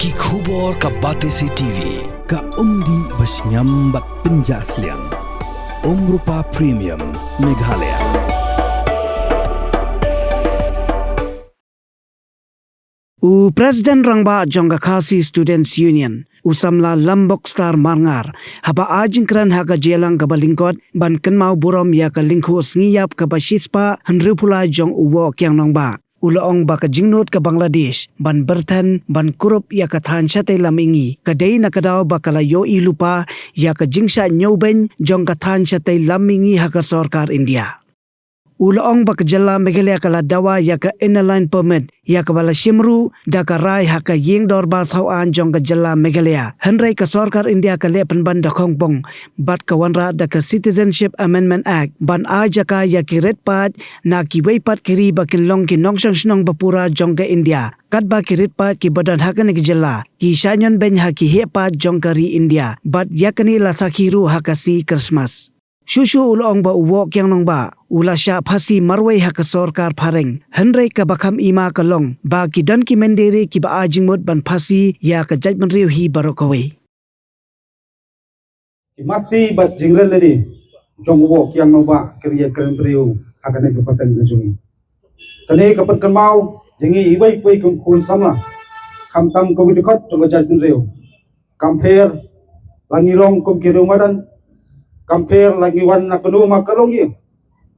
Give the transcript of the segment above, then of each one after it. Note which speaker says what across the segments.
Speaker 1: Ki khubor ka Batesi TV.
Speaker 2: Ka umdi basnyam bak penjaslian. Rupa Premium Meghalaya.
Speaker 3: President Rangba Jongga Khasi Students Union usamla Lambok Star Marngar haba ajingkran haga jelang kabalingkot ban kenmau burom ya kalingkhu ngiyap kabashispa henrupula jong uwo kyang nongba ulaong baka jingnut ka Bangladesh ban berthan ban kurup ya kathan chate lamingi kadai nakadaw bakala yo ilupa ya ka jingsha nyoben jong kathan chate lamingi haga sarkar India. Ulaong bakjala Meghalaya kala dawa ya ka inline permit ya ka bala shimru da ka rai haka ying dorbar thawan jong ka jala Meghalaya hanrai ka sarkar India ka lepan ban da khongpong bat ka wanra da ka Citizenship Amendment Act ban aja ka ya ki red pat na ki weipat kiri bakin long ki nongsang snong bapura jong ka India kat ba ki red pat ki badan haka ni jala ki shanyon ben haki hepat jong ka ri India bat yakani la sakhiru haka si Christmas. Shushu ulong ba uwok yang nong ba ula sya phasi marway haka sarkar phareng hanrei ka bakham ima kalong ba kidan ki mendere ki ba ajingmut ban phasi ya ka judgment riu hi barokawe
Speaker 4: mati bat jingren leni jong uwok yang nong ba kriya kren riu akan ke pateng gejuni tani kapat kan mau jingi ibai pui kun samla kham tam ko bidukot jong judgment riu compare langilong kum kiru madan compare lagi wan na kanu makalong ye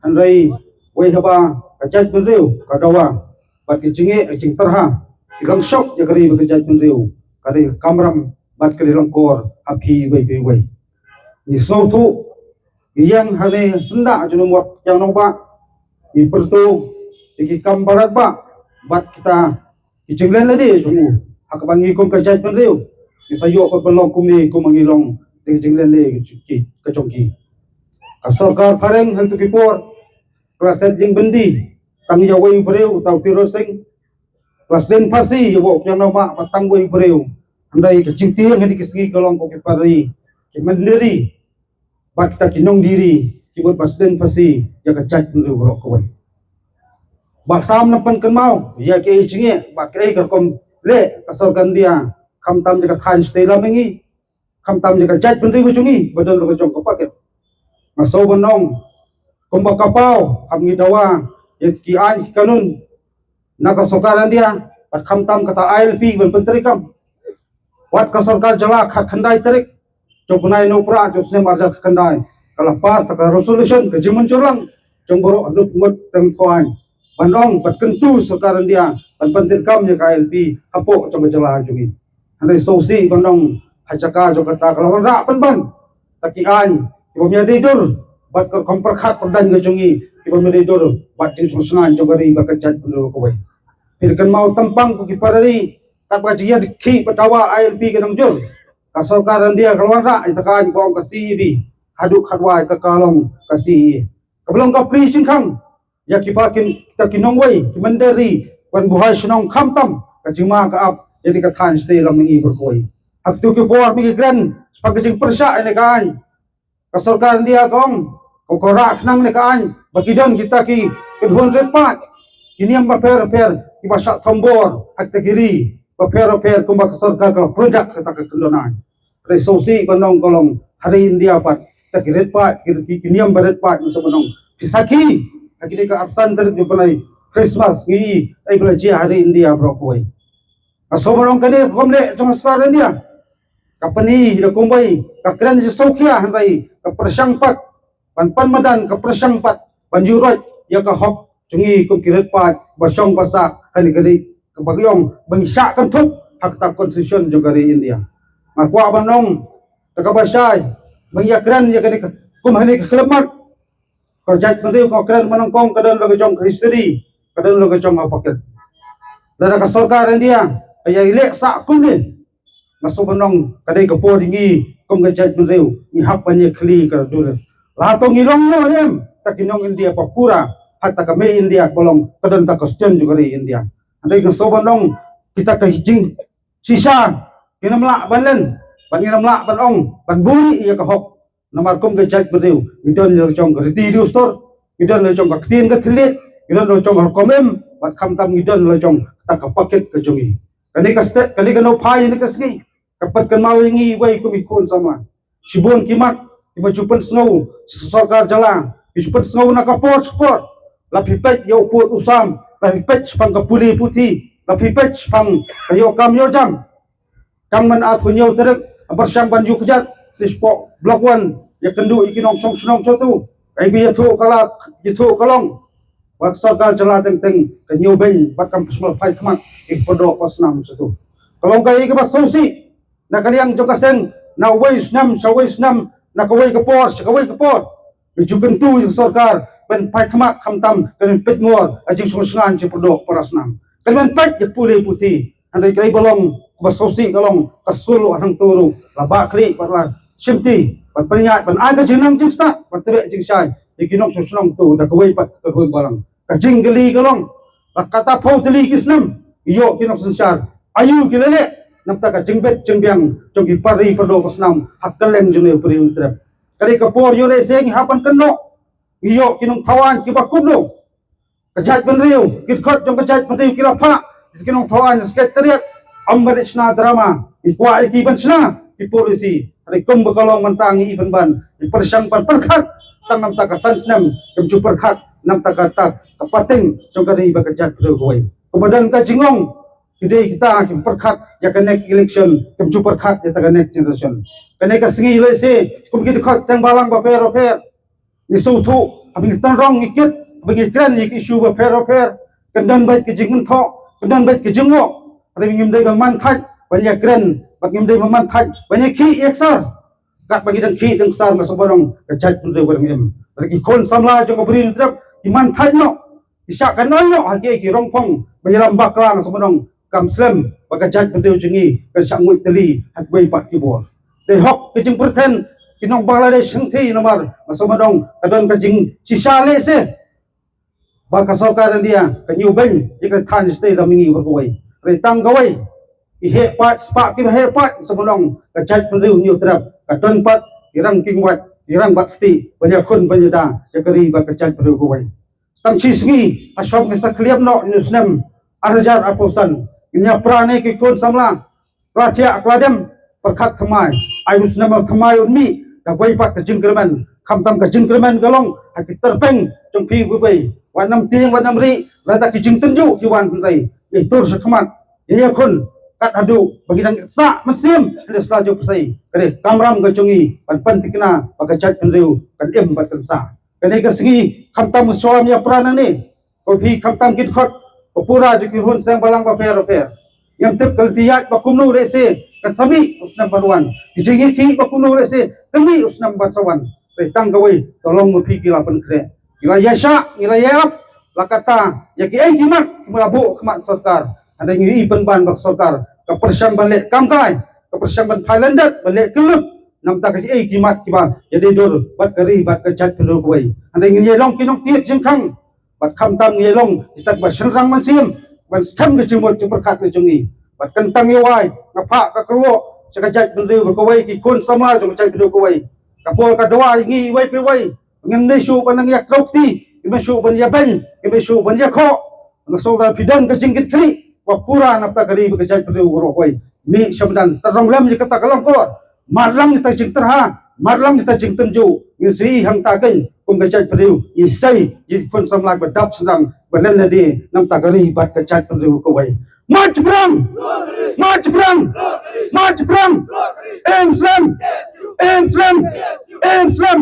Speaker 4: hanrai wei haba kajat benriu kadawa bat kichinge aching tarha ilang shop ya kari kajat benriu kari kamram bat kari langkor api wei ni sautu yang hane senda junumot yang noba ni pertu iki kambarat ba bat kita kicinglen ladi sungu hakabangi kum kajat benriu isayo pa belong kumi kumangilong jinglen le ki kachongki asarkar phareng hang tu kipor klaset jing bendi tang yawai breu tau tirosing klasen phasi yabo kyang nama patang wai breu andai kachingti ngani kisgi kolong ko kipari ki mandiri bak kita kinong diri kibot pasden phasi ya kachat breu ro ko wai ba sam napan kenmau ya ke jinge ba krei kerkom le kasarkan dia kamtam jaka khan stay lamengi kamtam jika jat bentri kucungi badan lo kacong kepaket masau benong kumba kapau kami dawa yang kian kanun nak kesokaran dia pat kamtam kata ILP ben penteri kam wat kesokar jalak hak kendai terik cokunai no pra josne marja kendai kalau pas tak resolution ke jimun curang jongborok aduk ngot tempoan bandong pat kentu sokaran dia ben penteri kam ya ILP apok coba jalak jungi andai sosi bandong hajaka jo kata kalau ra ban takian kibomnya tidur bat ko komperkhat perdan gejungi kibomnya tidur bat jing sungan jogari bakajat pendul ko we pirkan mau tempang ku kiparari tapajia dikhi patawa ILP kenang jur kasokaran dia kalau ra itakan bong kasi bi haduk khatwa ka kalong kasi kabelong ka prising khang ya kipakin kita kinong we kimandari wan buhay sunong khamtam kajima ka ap jadi ka than stay lam ngi berkoi aktu ke buat migran sebagai jeng persya ini kan kesorkan dia kong kokorak nang ni kan bagidan kita ki kedhuan repat kini yang per ki basak tombor akta kiri per kumba kesorkan kalau produk kata kekendonan resosi banong kolong hari India pat tak repat kini yang berepat musuh banong pisaki akini ka absan ter dipenai Christmas ngi ai belajar hari India brokoi asobarong kani komle cuma sekarang dia kapani da kumbai kakran si sokia hanrai ka persangpat pan madan ka persangpat banjurat ya ka hok cungi kum kiret pat basong basak hani kari ka bagyong bangsa kan thup hak ta constitution juga ri India makwa banong ka basay mangyakran ya kani kum hani ka kelemat ko jat pentiu ko kran manongkong kadan lo jong history kadan lo jong apaket dana ka sarkar India kaya ilek sa kum ni nasubanong kadai kapo dingi kong gajat menreu ni hak panye kli ka dul la to ngilong no em takinong India papura hatta ka me India bolong kadan ta question juga ri India andai ka sobanong kita ka hijing sisa kinamla banlen panginamla banong banburi iya ka hok namar kong gajat menreu idon lo jong ka radio store idon lo jong ka tin ka thlit idon lo jong ka komem bat kham tam idon lo jong ta ka paket ka jungi Kani kastet kani kano pai ni kasgi kapat kan mau ingi wai ko mikun sama sibon kimat ibajupan snow sarkar jala ijupan snow na kapot sport la pipet yo put usam la pipet pang kapuli puti la pipet pang yo kam yo jam kam man at kunyo terek bersam banju kejat sispo blok 1 ya kendu ikinong song snong tu ai bi thu kala itu kalong wak sarkar jala teng kanyo ben bakam small pai khamat ik podok pasnam satu kalong kai ke basosi na kaliang jong kaseng na wais nam sa wais nam na kawai kapor sa kawai kapor bijukan tu yung sarkar ben pai khamat khamtam kan pet ngor ajing sungan ci podok parasnam kan pet jak pulih putih andai kai balong basosi kalong kasulu hang turu laba kri parla simti pan penyat pan aga jenang jing sta pan tebe jing sai ikinok susnong tu da kawai pat kawai balang kajing geli kalong kata phau teli kisnam iyo kinok sensar ayu gilele namta ka jingbet jingbiang jongki pari perdo pasnam hakkaleng jene pri utrap kali kapor yo le seng hapan kenno iyo kinong tawan ki bakublo kajat benriu kitkhot jong kajat pentiu kilapa kinong tawan sekretariat ambarishna drama ikwa iki bansna di polisi hari kum bekalong mentangi iban ban di persang pan perkhat tang namta ka sansnam kemju perkhat namta ka tak kapating jong kari bakajat pro koi kemudian ka jingong jadi kita akan perkhat ya connect election kemju perkhat ya connect generation kene ka singi le se kum ki khot sang balang ba per isu thu abing tan rong ikit abing kran ik isu ba per kendan bait ki jingun tho kendan bait ki jingo abing ngim dai ba man thak banyak kran bak ngim dai ba man thak banyak ki eksar kat bagi dan ki deng sar ma soborong ka jaj pun re barang em lagi kon samla jong brin trap iman thak no isa kanon no hagi ki rongpong bayalam baklang soborong kam slem baka jaj pentiu jingi ka sangui teli hak bai pat ki bor de hok ke jing perten kinong Bangladesh hengthi nomor masomadong kadon ka jing sisale se baka sarkar dia ka new ben jika than stay la mingi berkawai re tang kawai i he pat spa ki he pat somadong ka jaj pentiu new trap kadon pat irang king wat irang bat sti banyak kun banyada ya kari baka jaj pentiu kawai stang chisgi aswab ngesa kliap no nusnem arjar aposan inya prane ki kun samla klatia kladem perkhat khamai ayus nama khamai unmi ka bai pat ka jingkerman khamtam ka jingkerman galong hakit terpeng jong pi bai wanam tiang wanam ri lata ki jing tenju ki wan rai tur sakmat ya kun kat adu bagi dang sa mesim des laju persai kare kamram ka chungi pan tikna baka jaj penriu kan em bat kan sa kane ka sigi khamtam suam ya prana ni ko pi khamtam kit khot pura juki hun sang balang ba per yang tep kaltiyat bakumnu rese kasami usnam baruan dijingi ki bakumnu rese kami usnam batsawan retang gawai tolong mupi kila penkre ila yasha ila yap lakata yaki ai kimat melabu kemat sarkar ada ngi penban bak sarkar ka persam balik kamkai ka persam ban thailandat balik keluk nam ta ka ai kimat kiba jadi dor bat kari bat ka jat pelu koi ada ngi long kinong tiet jengkang bat khamtam ngelong itak ba senrang masim ban stam ke jumot perkhat ke jungi bat kentang yawai ngapa ka kruo sakajat benriu berkawai ki kun sama jong jat benriu kawai kapol ka doa ngi wai pe wai ngem ne shu ban ngi akrokti ibe shu ban ya ben ibe shu ban ya kho ngasoda pidan ke jingkit kli wa pura napta kari ke jat benriu berkawai mi shabdan tarong lam ji kata kalang ko marlang ta jing terha marlang ta jing tenju ngi hang ta ken kum ka jaj penriu isai yi kon samla ba dap sandang balen na di nam ta gari bat ka jaj penriu ko wai march bram em slam